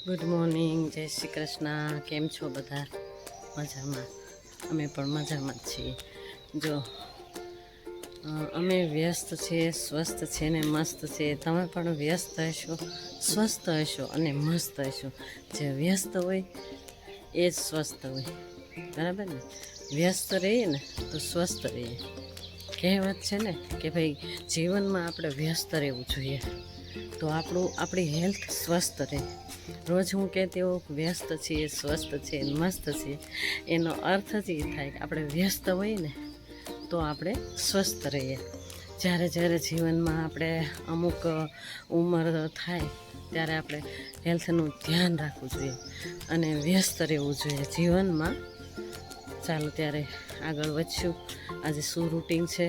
Good morning, જય શ્રી કૃષ્ણ. કેમ છો બધા? મજામાં? અમે પણ મજામાં જ છીએ. જો અમે વ્યસ્ત છીએ, સ્વસ્થ છે ને મસ્ત છીએ. તમે પણ વ્યસ્ત હશો, સ્વસ્થ હશો અને મસ્ત હશો. જે વ્યસ્ત હોય એ જ સ્વસ્થ હોય, બરાબર ને? વ્યસ્ત રહીએ ને તો સ્વસ્થ રહીએ. કહેવત છે ને કે ભાઈ જીવનમાં આપણે વ્યસ્ત રહેવું જોઈએ, તો આપણી હેલ્થ સ્વસ્થ રહે. રોજ હું કહેતી હોઉં વ્યસ્ત છીએ, સ્વસ્થ છીએ, મસ્ત છીએ, એનો અર્થ જ એ થાય કે આપણે વ્યસ્ત હોઈએ ને તો આપણે સ્વસ્થ રહીએ. જ્યારે જીવનમાં આપણે અમુક ઉંમર થાય ત્યારે આપણે હેલ્થનું ધ્યાન રાખવું જોઈએ અને વ્યસ્ત રહેવું જોઈએ જીવનમાં. ચાલો ત્યારે આગળ વધશું. આજે શું રૂટિન છે?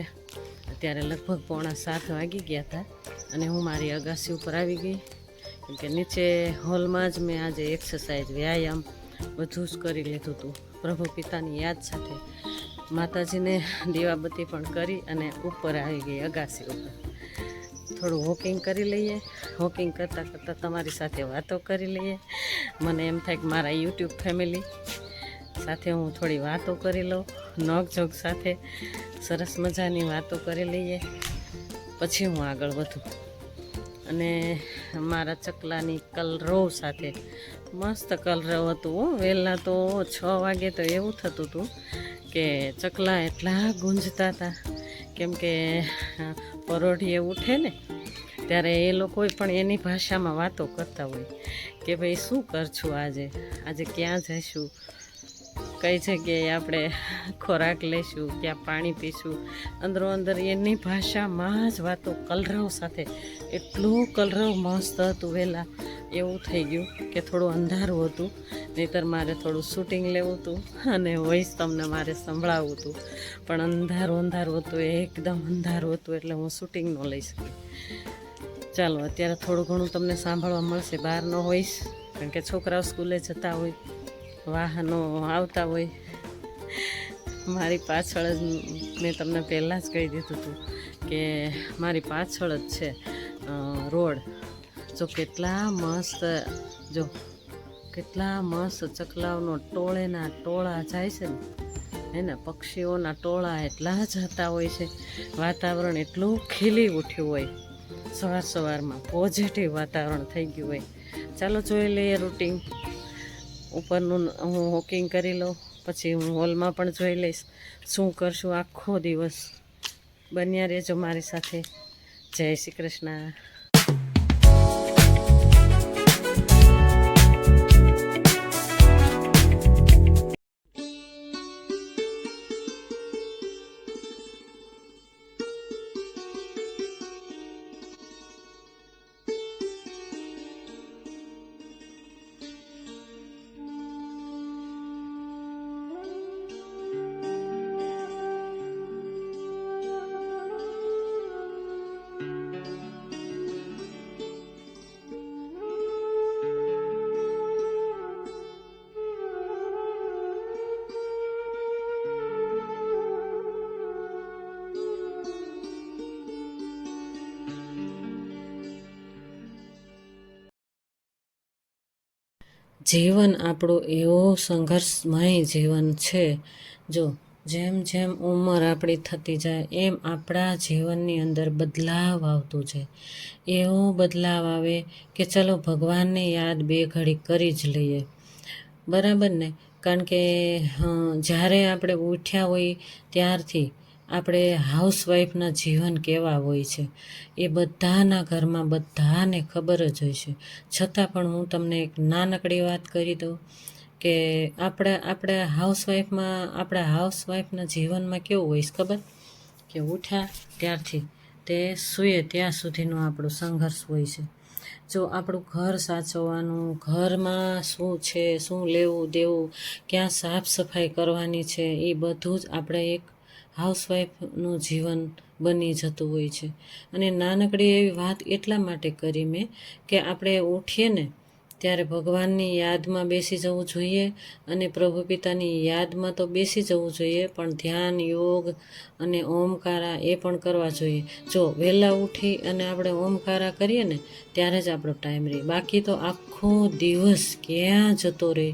અત્યારે લગભગ 6:45 વાગી ગયા હતા અને હું મારી અગાસી ઉપર આવી ગઈ, કેમ કે નીચે હોલમાં જ મેં આજે એક્સરસાઇઝ, વ્યાયામ બધું જ કરી લીધું હતું. પ્રભુ પિતાની યાદ સાથે માતાજીને દીવાબત્તી પણ કરી અને ઉપર આવી ગઈ અગાસી ઉપર. થોડું વોકિંગ કરી લઈએ. વોકિંગ કરતાં તમારી સાથે વાતો કરી લઈએ. મને એમ થાય કે મારા યુટ્યુબ ફેમિલી સાથે હું થોડી વાતો કરી લઉં, નોકઝોક સાથે સરસ મજાની વાતો કરી લઈએ, પછી હું આગળ વધું. અને મારા ચકલાની કલરવ સાથે મસ્ત કલરવ હતું. વહેલા તો 6 વાગે તો એવું થતું હતું કે ચકલા એટલા ગુંજતા હતા, કેમ કે પરોઢીએ ઉઠે ને ત્યારે એ લોકો પણ એની ભાષામાં વાતો કરતા હોય કે ભાઈ શું કરશું, આજે ક્યાં જઈશું, કઈ જગ્યાએ આપણે ખોરાક લઈશું, ક્યાં પાણી પીશું. અંદરો અંદર એની ભાષામાં જ વાતો કલરવ સાથે. એટલું કલરવ મસ્ત હતું. વહેલા એવું થઈ ગયું કે થોડું અંધારું હતું, નહીંતર મારે થોડું શૂટિંગ લેવું હતું અને વોઇસ તમને મારે સંભળાવવું હતું, પણ અંધારું હતું, એકદમ અંધારું હતું, એટલે હું શૂટિંગ ન લઈ શકી. ચાલો અત્યારે થોડું ઘણું તમને સાંભળવા મળશે. બહારનો હોઈશ, કારણ કે છોકરાઓ સ્કૂલે જતા હોય, વાહનો આવતા હોય. મારી પાછળ જ મેં તમને પહેલાં જ કહી દીધું હતું કે મારી પાછળ જ છે રોડ. જો કેટલા મસ્ત ચકલાઓનો ટોળેના ટોળા જાય છે ને, પક્ષીઓના ટોળા એટલા જ જતા હોય છે. વાતાવરણ એટલું ખીલી ઉઠ્યું હોય, સવારમાં પોઝિટિવ વાતાવરણ થઈ ગયું હોય. ચાલો જોઈ લઈએ રૂટિન. ઉપરનું હું વોકિંગ કરી લઉં, પછી હું હોલમાં પણ જોઈ લઈશ શું કરશું આખો દિવસ. બન્યા રહેજો મારી સાથે. જય શ્રી કૃષ્ણ. જીવન આપણું એવું સંઘર્ષમય જીવન છે. જો જેમ ઉંમર આપણી થતી જાય એમ આપણા જીવનની અંદર બદલાવ આવતો જાય. એવો બદલાવ આવે કે ચલો ભગવાનને યાદ 2 ઘડી કરી જ લઈએ, બરાબર ને? કારણ કે જ્યારે આપણે ઉઠ્યા હોય ત્યારથી આપણે હાઉસવાઈફના જીવન કેવા હોય છે એ બધાના ઘરમાં બધાને ખબર જ હોય છે. છતાં પણ હું તમને એક નાનકડી વાત કરી દઉં કે આપણા હાઉસવાઈફના જીવનમાં કેવું હોય છે ખબર? કે ઉઠ્યા ત્યારથી તે સૂઈએ ત્યાં સુધીનો આપણો સંઘર્ષ હોય છે. જો આપણું ઘર સાચવવાનું, ઘરમાં શું છે, શું લેવું દેવું, ક્યાં સાફ સફાઈ કરવાની છે, એ બધું જ આપણે એક હાઉસવાઈફનું જીવન બની જતું હોય છે. અને નાનકડી એવી વાત એટલા માટે કરી મેં કે આપણે ઉઠીએ ને ત્યારે ભગવાનની યાદમાં બેસી જવું જોઈએ અને પ્રભુ પિતાની યાદમાં તો બેસી જવું જોઈએ, પણ ધ્યાન, યોગ અને ઓમકારા એ પણ કરવા જોઈએ. જો વહેલા ઉઠી અને આપણે ઓમકારા કરીએ ને ત્યારે જ આપણો ટાઈમ રહે, બાકી તો આખો દિવસ ક્યાં જતો રહે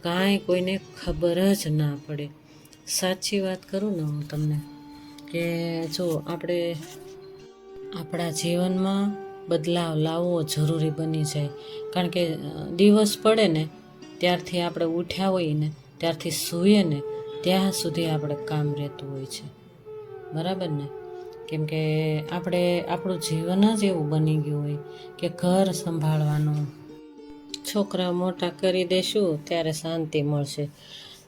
કાંઈ કોઈને ખબર જ ના પડે. સાચી વાત કરું ને હું તમને કે જો આપણે આપણા જીવનમાં બદલાવ લાવવો જરૂરી બની જાય, કારણ કે દિવસ પડે ને ત્યારથી આપણે ઉઠ્યા હોઈએ ને ત્યારથી સૂઈએ ને ત્યાં સુધી આપણે કામ રહેતું હોય છે, બરાબર ને? કેમ કે આપણું જીવન જ એવું બની ગયું હોય કે ઘર સંભાળવાનું. છોકરા મોટા કરી દેશું ત્યારે શાંતિ મળશે,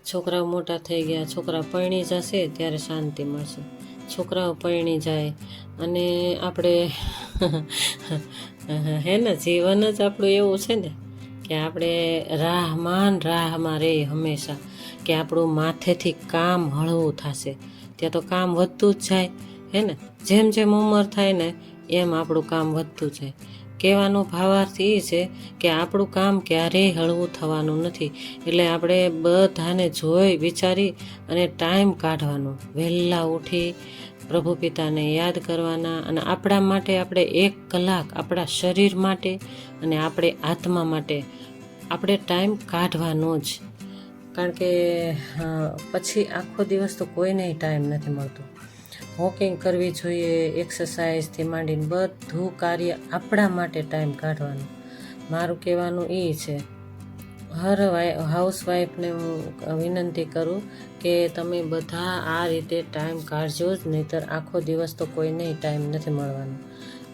છોકરાઓ મોટા થઈ ગયા, છોકરા પરણી જશે ત્યારે શાંતિ મળશે. છોકરાઓ પરણી જાય અને આપણે હે ને, જીવન જ આપણું એવું છે ને કે આપણે રાહમાં રહે હંમેશા, કે આપણું માથેથી કામ હળવું થશે. ત્યાં તો કામ વધતું જ જાય હે ને, જેમ જેમ ઉંમર થાય ને એમ આપણું કામ વધતું જાય. કહેવાનો ભાવાર્થ એ છે કે આપણું કામ ક્યારેય હળવું થવાનું નથી. એટલે આપણે બધાને જોઈ વિચારી અને ટાઈમ કાઢવાનો, વહેલા ઉઠી પ્રભુ પિતાને યાદ કરવાના, અને આપણા માટે આપણે 1 કલાક આપણા શરીર માટે અને આપણે આત્મા માટે આપણે ટાઈમ કાઢવાનો જ. કારણ કે પછી આખો દિવસ તો કોઈને ટાઈમ નથી મળતો. વોકિંગ કરવી જોઈએ, એક્સરસાઇઝથી માંડીને બધું કાર્ય આપણા માટે ટાઈમ કાઢવાનું. મારું કહેવાનું એ છે, હર હાઉસવાઈફને હું વિનંતી કરું કે તમે બધા આ રીતે ટાઈમ કાઢજો જ, નહીંતર આખો દિવસ તો કોઈને ટાઈમ નથી મળવાનો.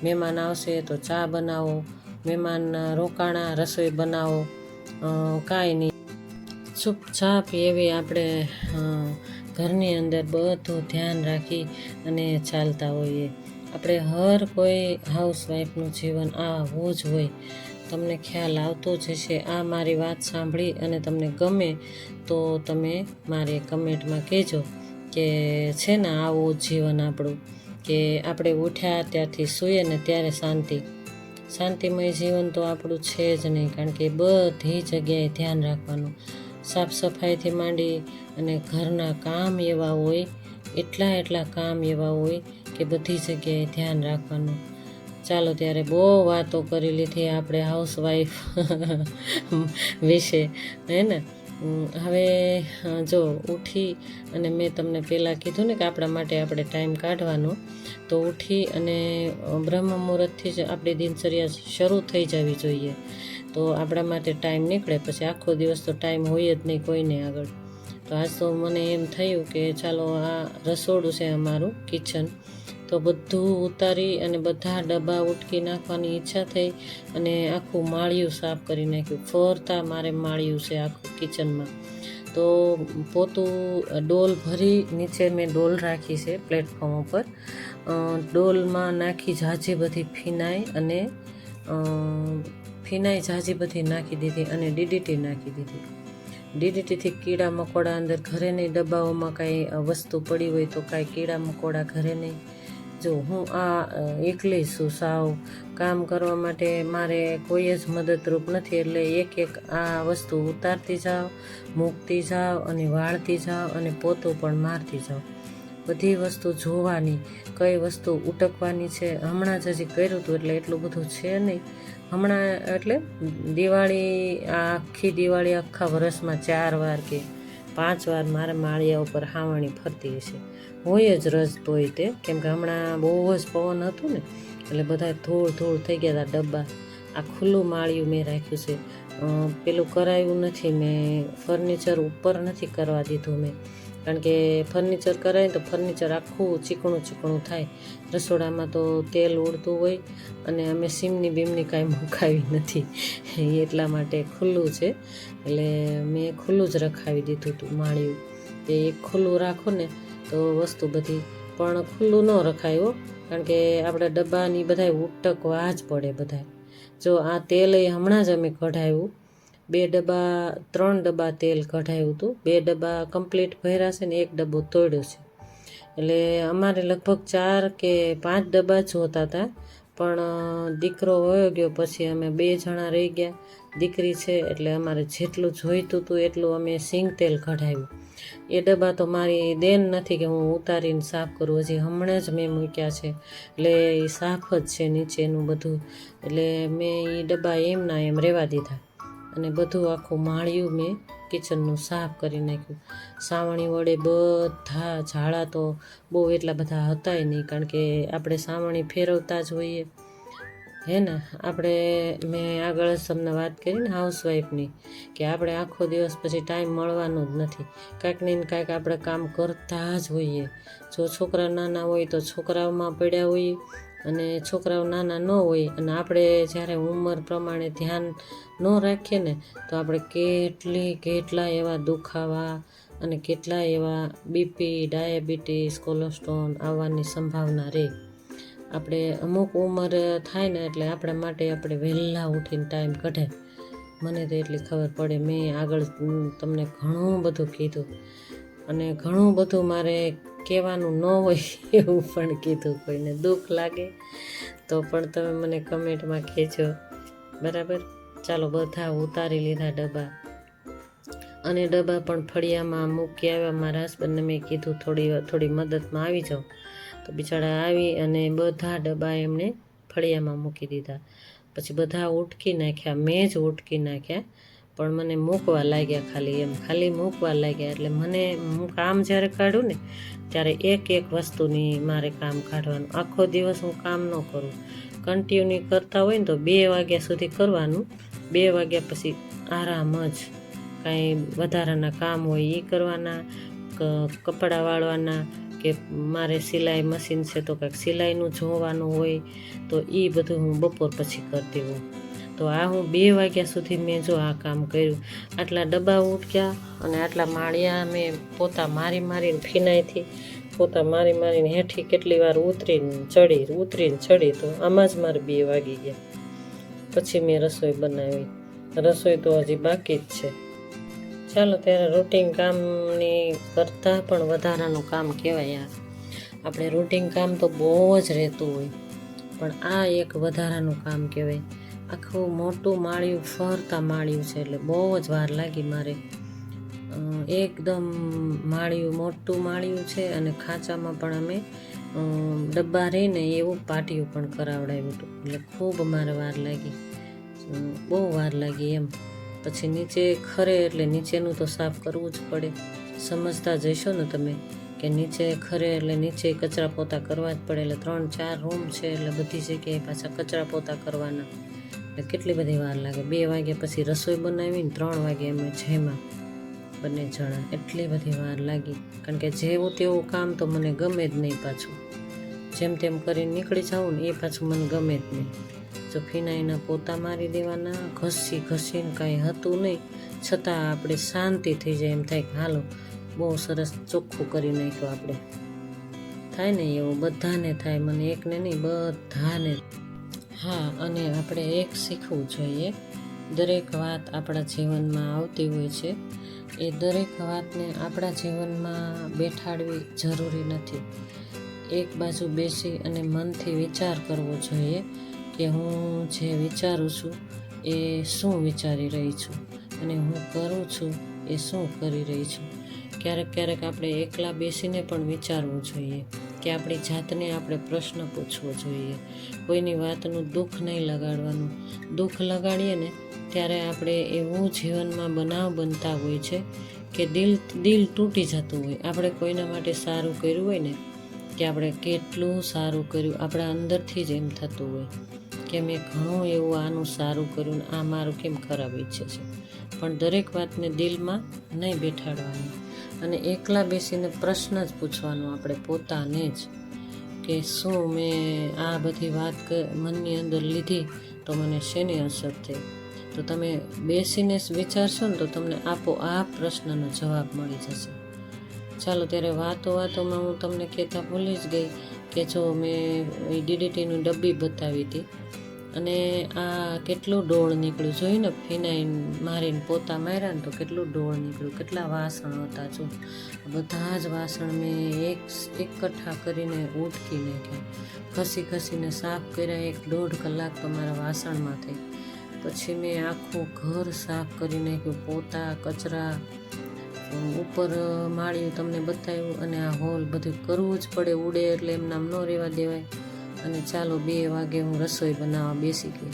મહેમાન આવશે તો ચા બનાવો, મહેમાન રોકાણા રસોઈ બનાવો, કાંઈ નહીં, ચૂપચાપ એવી આપણે ઘરની અંદર બધું ધ્યાન રાખી અને ચાલતા હોઈએ. આપણે હર કોઈ હાઉસવાઈફનું જીવન આવું જ હોય. તમને ખ્યાલ આવતો જ હશે. આ મારી વાત સાંભળી અને તમને ગમે તો તમે મારે કમેન્ટમાં કહેજો કે છે ને આવું જીવન આપણું, કે આપણે ઉઠ્યા ત્યારથી સૂઈએ ને ત્યારે શાંતિમય જીવન તો આપણું છે જ નહીં. કારણ કે બધી જગ્યાએ ધ્યાન રાખવાનું, સાફ સફાઈથી માંડી અને ઘરના કામ એવા હોય, એટલા કામ એવા હોય કે બધી જગ્યાએ ધ્યાન રાખવાનું. ચાલો ત્યારે બહુ વાતો કરી લીધી આપણે હાઉસવાઈફ વિશે, હે ને? હવે જો ઉઠી અને મેં તમને પહેલાં કીધું ને કે આપણા માટે આપણે ટાઈમ કાઢવાનો, તો ઉઠી અને બ્રહ્મ મુહૂર્તથી જ આપણી દિનચર્યા શરૂ થઈ જવી જોઈએ. તો આપણા માટે ટાઈમ નીકળે, પછી આખો દિવસ તો ટાઈમ હોય જ નહીં કોઈને આગળ. તો આજ તો મને એમ થયું કે ચાલો આ રસોડું છે અમારું, કિચન, તો બધું ઉતારી અને બધા ડબ્બા ઉટકી નાખવાની ઈચ્છા થઈ અને આખું માળિયું સાફ કરી નાખ્યું. ફરતા મારે માળિયું છે આખું કિચનમાં. તો પોતું ડોલ ભરી, નીચે મેં ડોલ રાખી છે પ્લેટફોર્મ ઉપર, ડોલમાં નાખી ઝાઝી બધી ફિનાઈ ઝાઝી બધી નાખી દીધી અને ડીડીટી નાખી દીધી. ડીડીટીથી કીડા મકોડા અંદર ઘરે નહીં, ડબ્બાઓમાં કાંઈ વસ્તુ પડી હોય તો કાંઈ કીડા મકોડા ઘરે નહીં. જો હું આ એકલી છું, સાવ કામ કરવા માટે મારે કોઈ જ મદદરૂપ નથી, એટલે એક આ વસ્તુ ઉતારતી જાઓ, મૂકતી જાઓ અને વાળતી જાઓ અને પોતું પણ મારતી જાઓ. બધી વસ્તુ જોવાની, કઈ વસ્તુ ઉટકવાની છે. હમણાં જ હજી કર્યું હતું એટલે એટલું બધું છે નહીં. હમણાં એટલે આખી દિવાળી આખા વર્ષમાં 4 વાર કે 5 વાર મારા માળિયા ઉપર હાવણી ફરતી હશે, હોય જ રજ તોય તે, કેમ કે હમણાં બહુ જ પવન હતું ને એટલે બધા ધૂળ થઈ ગયા હતા ડબ્બા. આ ખુલ્લું માળિયું મેં રાખ્યું છે, પેલું કરાયું નથી મેં, ફર્નિચર ઉપર નથી કરવા દીધું મેં, કારણ કે ફર્નિચર કરાય તો ફર્નિચર આખું ચીકણું થાય. રસોડામાં તો તેલ ઉડતું હોય અને અમે સીમની બીમની કાંઈ મુકાવી નથી, એટલા માટે ખુલ્લું છે. એટલે મેં ખુલ્લું જ રખાવી દીધું હતું માળિયું. એ ખુલ્લું રાખો ને તો વસ્તુ બધી, પણ ખુલ્લું ન રખાયો, કારણ કે આપણે ડબ્બાની બધા ઉટકવા જ પડે બધા. જો આ તેલ હમણાં જ અમે કઢાવ્યું, 3 ડબ્બા તેલ કઢાવ્યું હતું, 2 ડબ્બા કમ્પ્લીટ ભર્યા છે ને 1 ડબ્બો તોડ્યો છે. એટલે અમારે લગભગ 4 કે 5 ડબ્બા જ હોતા હતા, પણ દીકરો વયો ગયો પછી અમે 2 જણા રહી ગયા. દીકરી છે એટલે અમારે જેટલું જોઈતું હતું એટલું અમે સિંગ તેલ કઢાવ્યું. એ ડબ્બા તો મારી દેન નથી કે હું ઉતારીને સાફ કરું, હજી હમણાં જ મેં મૂક્યા છે એટલે એ સાફ જ છે નીચેનું બધું. એટલે મેં એ ડબ્બા એમના એમ રહેવા દીધા અને બધું આખું માળિયું મેં કિચનનું સાફ કરી નાખ્યું. સાવણી વડે બધા ઝાડા તો બહુ એટલા બધા હતાય નહીં, કારણ કે આપણે સાવણી ફેરવતા જ હોઈએ હે ને. આપણે મેં આગળ જ તમને વાત કરી ને હાઉસવાઈફની, કે આપણે આખો દિવસ પછી ટાઈમ મળવાનો જ નથી, કાંઈક ને કાંઈક આપણે કામ કરતા જ હોઈએ. જો છોકરા નાના હોય તો છોકરાઓમાં પડ્યા હોઈએ, અને છોકરાઓ નાના ન હોય અને આપણે જ્યારે ઉંમર પ્રમાણે ધ્યાન ન રાખીએ ને તો આપણે કેટલા એવા દુખાવા અને કેટલા એવા બીપી, ડાયાબિટીસ, કોલેસ્ટ્રોલ આવવાની સંભાવના રહે. આપણે અમુક ઉંમર થાય ને એટલે આપણા માટે આપણે વહેલા ઉઠીને ટાઈમ કઢે. મને તો એટલી ખબર પડે. મેં આગળ તમને ઘણું બધું કીધું અને ઘણું બધું મારે કહેવાનું ન હોય એવું પણ કીધું. કોઈને દુઃખ લાગે તો પણ તમે મને કમેન્ટમાં કહેજો, બરાબર. ચાલો, બધા ઉતારી લીધા ડબ્બા, અને ડબ્બા પણ ફળિયામાં મૂકી આવ્યા. મારા હસબન્ડને મેં કીધું થોડી મદદમાં આવી જાઓ, તો બિચારા આવી અને બધા ડબ્બા એમણે ફળિયામાં મૂકી દીધા. પછી બધા ઉટકી નાખ્યા, મેં જ ઉટકી નાખ્યા, પણ મને મૂકવા લાગ્યા ખાલી મૂકવા લાગ્યા. એટલે હું કામ જ્યારે કાઢું ને ત્યારે એક વસ્તુની મારે કામ કાઢવાનું. આખો દિવસ હું કામ ન કરું, કન્ટિન્યુ કરતા હોય ને તો 2 વાગ્યા સુધી કરવાનું. 2 વાગ્યા પછી આરામ જ. કાંઈ વધારાના કામ હોય એ કરવાના, કપડાં વાળવાના, કે મારે સિલાઈ મશીન છે તો કંઈક સિલાઈનું જોવાનું હોય તો એ બધું હું બપોર પછી કરતી હોઉં. તો આ હું 2 વાગ્યા સુધી મેં જો આ કામ કર્યું. આટલા ડબ્બા ઉટક્યા અને આટલા માળિયા મેં પોતા મારીને ફીનાઈથી પોતા મારીને હેઠી કેટલી વાર ઉતરીને ચડી તો આમાં જ મારે 2 વાગી ગયા. પછી મેં રસોઈ બનાવી. રસોઈ તો હજી બાકી જ છે. ચાલો, ત્યારે રૂટિન કામની કરતાં પણ વધારાનું કામ કહેવાય. આપણે રૂટિન કામ તો બહુ જ રહેતું હોય, પણ આ એક વધારાનું કામ કહેવાય. આખું મોટું માળિયું ફરતા માળિયું છે એટલે બહુ જ વાર લાગી મારે. એકદમ માળિયું મોટું માળિયું છે અને ખાંચામાં પણ અમે ડબ્બા રહીને એવું પાટિયું પણ કરાવડાવ્યું હતું. એટલે ખૂબ મારે વાર લાગી, બહુ વાર લાગી એમ. પછી નીચે ખરે એટલે નીચેનું તો સાફ કરવું જ પડે. સમજતા જશો ને તમે કે નીચે ખરે એટલે નીચે કચરા પોતા કરવા જ પડે. એટલે 3-4 રૂમ છે એટલે બધી જગ્યાએ પાછા કચરા પોતા કરવાના, એટલે કેટલી બધી વાર લાગે. 2 વાગ્યા પછી રસોઈ બનાવીને 3 વાગે અમે જમ્યા બંને જણા. એટલી બધી વાર લાગી, કારણ કે જેવું તેવું કામ તો મને ગમે જ નહીં. પાછું જેમ તેમ કરીને નીકળી જાઉં ને એ પાછું મને ગમે જ નહીં. જો ફિનાઈના પોતા મારી દેવાના, ઘસીને કાંઈ હતું નહીં, છતાં આપણે શાંતિ થઈ જાય, એમ થાય કે હાલો બહુ સરસ ચોખ્ખું કરી નાખ્યું આપણે. થાય ને એવું બધાને થાય, મને એકને નહીં બધાને. હા, અને આપણે એક શીખવું જોઈએ, દરેક વાત આપણા જીવનમાં આવતી હોય છે, એ દરેક વાતને આપણા જીવનમાં બેઠાડવી જરૂરી નથી. એક બાજુ બેસી અને મનથી વિચાર કરવો જોઈએ કે હું જે વિચારું છું એ શું વિચારી રહી છું, અને હું કરું છું એ શું કરી રહી છું. ક્યારેક આપણે એકલા બેસીને પણ વિચારવું જોઈએ, કે આપણી જાતને આપણે પ્રશ્ન પૂછવો જોઈએ. કોઈની વાતનું દુઃખ નહીં લગાડવાનું. દુઃખ લગાડીએ ને ત્યારે આપણે એવું જીવનમાં બનાવ બનતા હોય છે કે દિલ તૂટી જતું હોય. આપણે કોઈના માટે સારું કર્યું હોય ને કે આપણે કેટલું સારું કર્યું, આપણા અંદરથી જ એમ થતું હોય કે મેં ઘણું એવું આનું સારું કર્યું ને આ મારું કેમ ખરાબ ઈચ્છે છે. પણ દરેક વાતને દિલમાં નહીં બેઠાડવાની, અને એકલા બેસીને પ્રશ્ન જ પૂછવાનો આપણે પોતાને જ, કે શું મેં આ બધી વાત મનની અંદર લીધી તો મને શેની અસર થઈ. તો તમે બેસીને વિચારશો ને તો તમને આપોઆપ પ્રશ્નનો જવાબ મળી જશે. ચાલો, ત્યારે વાતોમાં હું તમને કહેતા ભૂલી જ ગઈ કે જો મેં DDTનું ડબ્બી બતાવી હતી, અને આ કેટલું ડોળ નીકળ્યું જોયું ને, ફિનાઇલ મારીને પોતા માર્યા ને તો કેટલું ડોળ નીકળ્યું. કેટલા વાસણ હતા જો, બધા જ વાસણ મેં એકઠા કરીને ઉટકી નાખ્યા, ઘસી ઘસીને સાફ કર્યા. 1.5 કલાક તો મારા વાસણમાં થઈ. પછી મેં આખું ઘર સાફ કરી નાખ્યું, પોતા કચરા ઉપર માળ્યું તમને બતાવ્યું. અને આ હોલ બધું કરવું જ પડે, ઉડે એટલે એમ નામ ન રહેવા દેવાય. અને ચાલો 2 વાગે હું રસોઈ બનાવવા બેસી ગઈ.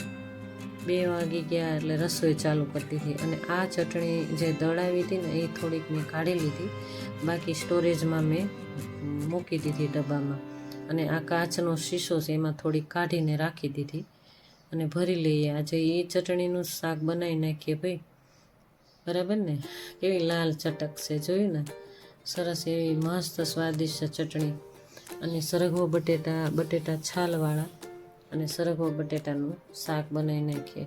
2 વાગી ગયા એટલે રસોઈ ચાલુ કરતી હતી. અને આ ચટણી જે દળાવી હતી ને એ થોડીક મેં કાઢી લીધી, બાકી સ્ટોરેજમાં મેં મૂકી દીધી ડબ્બામાં. અને આ કાચનો શીશો છે એમાં થોડીક કાઢીને રાખી દીધી અને ભરી લઈએ. આજે એ ચટણીનું શાક બનાવી નાખીએ ભાઈ, બરાબર ને. કેવી લાલ ચટક છે, જોયું ને, સરસ એવી મસ્ત સ્વાદિષ્ટ ચટણી. અને સરગવો બટેટા છાલવાળા અને સરગવો બટેટાનું શાક બનાવી નાખીએ.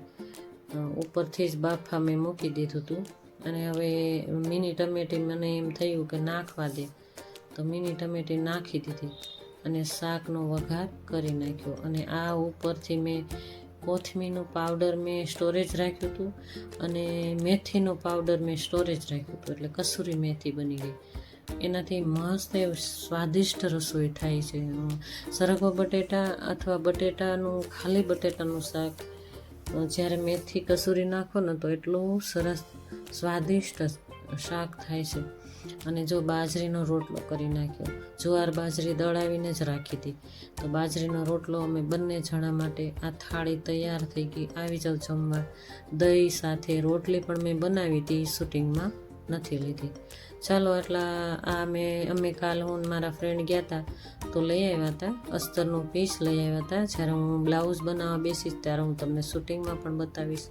ઉપરથી જ બાફા મેં મૂકી દીધું હતું. અને હવે મીની ટમેટી મને એમ થયું કે નાખવા દે, તો મીની ટમેટી નાખી દીધી અને શાકનો વઘાર કરી નાખ્યો. અને આ ઉપરથી મેં કોથમીરનું પાવડર મેં સ્ટોરેજ રાખ્યું હતું અને મેથીનો પાવડર મેં સ્ટોરેજ રાખ્યું હતું, એટલે કસૂરી મેથી બની ગઈ. એનાથી મસ્ત એવું સ્વાદિષ્ટ રસોઈ થાય છે. સરગવો બટેટા અથવા બટેટાનું ખાલી બટેટાનું શાક જ્યારે મેથી કસૂરી નાખો ને તો એટલું સરસ સ્વાદિષ્ટ શાક થાય છે. અને જો બાજરીનો રોટલો કરી નાખ્યો, જુવાર બાજરી દળાવીને જ રાખી હતી, તો બાજરીનો રોટલો અમે બંને જણા માટે. આ થાળી તૈયાર થઈ ગઈ, આવી જાવ જમવા. દહીં સાથે રોટલી પણ મેં બનાવી હતી, શૂટિંગમાં નથી લીધી. ચાલો એટલા અમે કાલ હું મારા ફ્રેન્ડ ગયા હતા તો લઈ આવ્યા હતા અસ્તરનું પીસ લઈ આવ્યા હતા. જ્યારે હું બ્લાઉઝ બનાવવા બેસીશ ત્યારે હું તમને શૂટિંગમાં પણ બતાવીશ.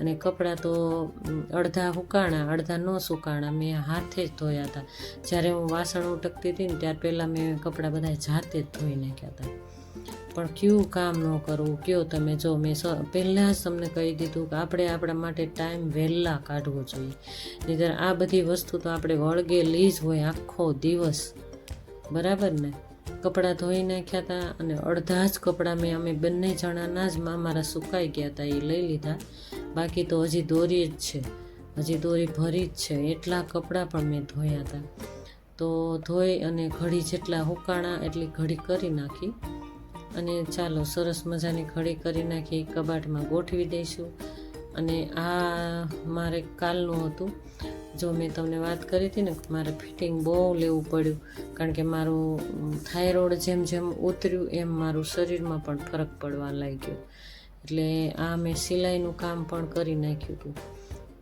અને કપડાં તો અડધા સુકાણા અડધા ન સુકાણા, મેં હાથે જ ધોયા હતા. જ્યારે હું વાસણ ઉટકતી હતી ને ત્યાર પહેલાં મેં કપડાં બધા જાતે જ ધોઈ નાખ્યા હતા. પણ કયું કામ ન કરવું કયો તમે. જો મેં પહેલાં જ તમને કહી દીધું કે આપણે આપણા માટે ટાઈમ વહેલા કાઢવો જોઈએ. નહીંતર આ બધી વસ્તુ તો આપણે વળગેલી જ હોય આખો દિવસ, બરાબર ને. કપડાં ધોઈ નાખ્યા હતા અને અડધા જ કપડાં અમે બંને જણાના જ મારા સુકાઈ ગયા હતા, એ લઈ લીધા. બાકી તો હજી દોરી જ છે, હજી દોરી ભરી જ છે. એટલા કપડાં પણ મેં ધોયા હતા. તો ધોઈ અને ઘડી જેટલા હુકાણા એટલી ઘડી કરી નાખી. અને ચાલો સરસ મજાની ઘડી કરી નાખી, કબાટમાં ગોઠવી દઈશું. અને આ મારે કાલનું હતું. જો મેં તમને વાત કરી હતી ને, મારે ફિટિંગ બહુ લેવું પડ્યું, કારણ કે મારું થાઇરોઇડ જેમ જેમ ઉતર્યું એમ મારું શરીરમાં પણ ફરક પડવા લાગ્યો. એટલે આ મેં સિલાઈનું કામ પણ કરી નાખ્યું હતું,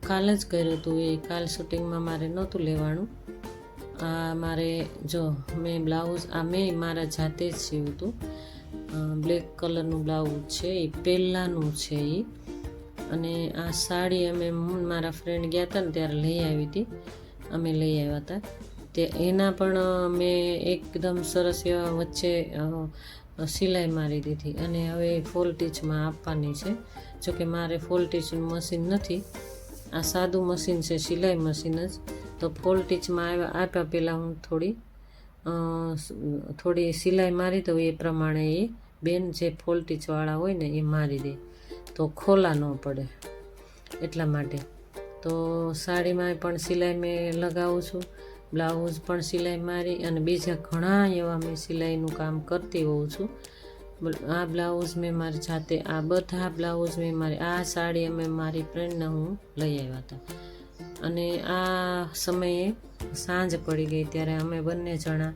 કાલ જ કર્યું હતું. એ કાલ શૂટિંગમાં મારે નહોતું લેવાનું. આ મારે જો મેં બ્લાઉઝ મેં મારા જાતે જ સીવ્યું હતું. બ્લેક કલરનું બ્લાઉઝ છે, એ પહેલાંનું છે એ. અને આ સાડી અમે મારા ફ્રેન્ડ ગયા હતા ને ત્યારે લઈ આવી હતી, અમે લઈ આવ્યા હતા. તે એના પણ મેં એકદમ સરસ એવા વચ્ચે સિલાઈ મારી દીધી. અને હવે ફોલ ટીચમાં આપવાની છે. જોકે મારે ફોલ ટીચનું મશીન નથી, આ સાદું મશીન છે, સિલાઈ મશીન જ. તો ફોલ ટીચમાં આપ્યા પહેલાં હું થોડી સિલાઈ મારી દઉં, એ પ્રમાણે એ બેન જે ફોલ ટીચવાળા હોય ને એ મારી દે, તો ખોલા ન પડે એટલા માટે. તો સાડીમાં પણ સિલાઈ મેં લગાવું છું, બ્લાઉઝ પણ સિલાઈ મારી, અને બીજા ઘણા એવા મેં સિલાઈનું કામ કરતી હોઉં છું. આ બ્લાઉઝ મેં મારી જાતે, આ બધા બ્લાઉઝ મેં આ સાડી અમે મારી ફ્રેન્ડને હું લઈ આવ્યા હતા. અને આ સમયે સાંજ પડી ગઈ ત્યારે અમે બંને જણા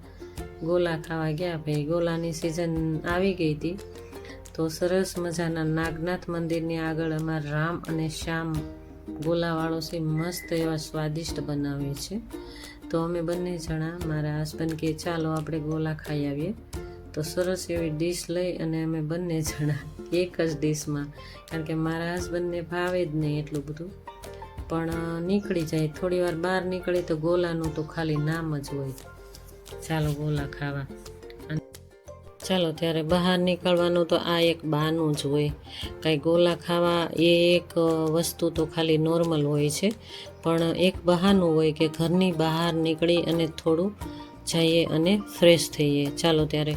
ગોલા ખાવા ગયા. ભાઈ ગોલાની સિઝન આવી ગઈ હતી. તો સરસ મજાના નાગનાથ મંદિરની આગળ અમારા રામ અને શ્યામ ગોલાવાળો છે, મસ્ત એવા સ્વાદિષ્ટ બનાવે છે. તો અમે બંને જણા, મારા હસબન્ડ કે ચાલો આપણે ગોલા ખાઈ આવીએ. તો સરસ એવી ડીશ લઈ અને અમે બંને જણા એક જ ડીશમાં, કારણ કે મારા હસબન્ડને ભાવે જ નહીં એટલું બધું, પણ નીકળી જાય. થોડી વાર બહાર નીકળી તો ગોલાનું તો ખાલી નામ જ હોય, ચાલો ગોલા ખાવા. ચાલો ત્યારે બહાર નીકળવાનું તો આ એક બહાનું જ હોય. કાંઈ ગોલા ખાવા એ એક વસ્તુ તો ખાલી નોર્મલ હોય છે, પણ એક બહાનું હોય કે ઘરની બહાર નીકળી અને થોડું જઈએ અને ફ્રેશ થઈએ. ચાલો ત્યારે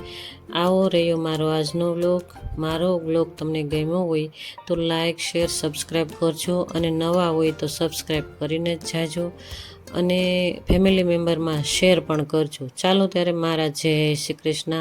આવો રહ્યો મારો આજનો વ્લોગ. મારો વ્લોગ તમને ગમ્યો હોય તો લાઈક, શેર, સબસ્ક્રાઈબ કરજો અને નવા હોય તો સબસ્ક્રાઈબ કરીને જ જાજો અને ફેમિલી મેમ્બરમાં શેર પણ કરજો. ચાલો ત્યારે મારા જય શ્રી કૃષ્ણ.